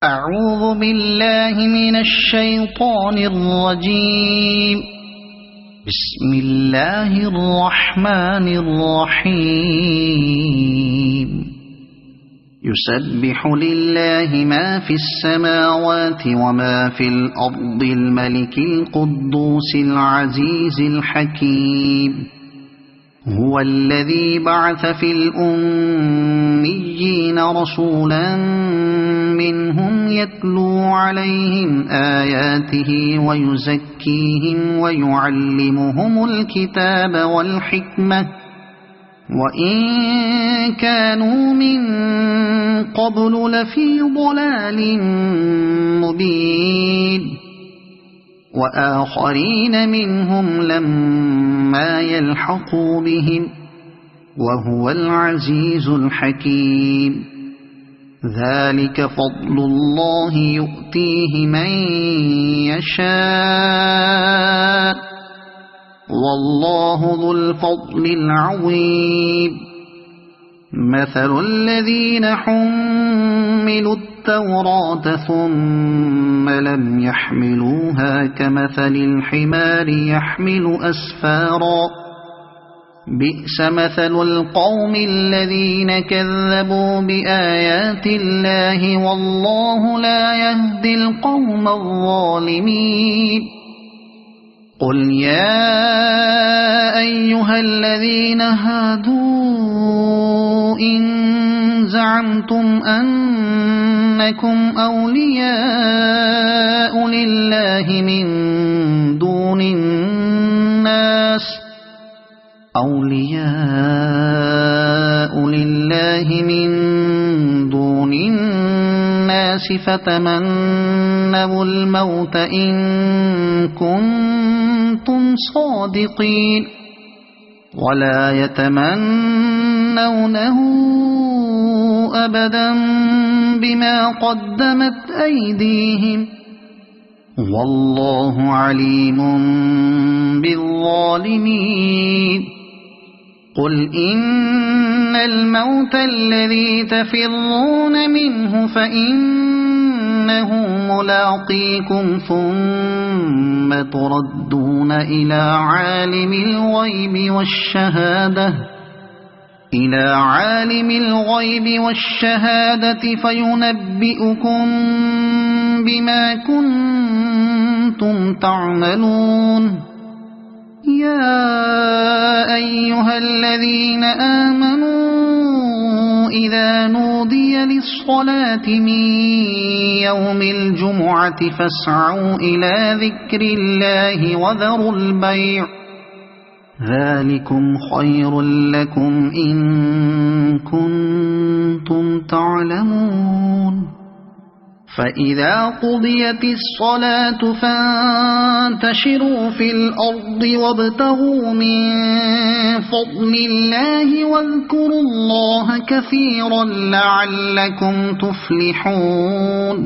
أعوذ بالله من الشيطان الرجيم. بسم الله الرحمن الرحيم. يسبح لله ما في السماوات وما في الأرض الملك القدوس العزيز الحكيم. هو الذي بعث في الأميين رسولا منهم يتلو عليهم آياته ويزكيهم ويعلمهم الكتاب والحكمة وإن كانوا من قبل لفي ضلال مبين. وآخرين منهم لما يلحقوا بهم وهو العزيز الحكيم. ذلك فضل الله يؤتيه من يشاء والله ذو الفضل العظيم. مثل الذين حملوا التوراة ثم لم يحملوها كمثل الحمار يحمل أسفارا بئس مثل القوم الذين كذبوا بآيات الله والله لا يهدي القوم الظالمين. قل يا أيها الذين هادوا إن زعمتم أنكم أولياء لله من دون الناس فتمنوا الموت إن كنتم صادقين ولا يتمنونه أبدا بما قدمت أيديهم والله عليم بالظالمين. قل إن الموت الذي تفرون منه فإنه ملاقيكم ثم تردون إلى عالم الغيب والشهادة فينبئكم بما كنتم تعملون. يا أيها الذين آمنوا إذا نودي للصلاة من يوم الجمعة فاسعوا إلى ذكر الله وذروا البيع ذلكم خير لكم إن كنتم تعلمون. فإذا قضيت الصلاة فانتشروا في الأرض وابتغوا من فضل الله واذكروا الله كثيرا لعلكم تفلحون.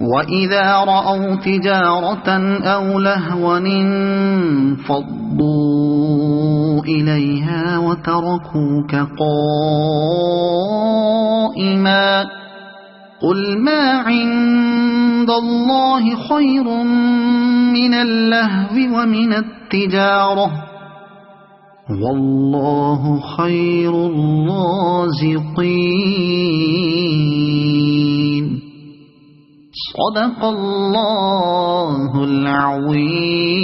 وإذا رأوا تجارة أو لهوا انفضوا إليها وتركوك قائما قل ما عند الله خير من اللهو ومن التجارة والله خير الرازقين. صدق الله العظيم.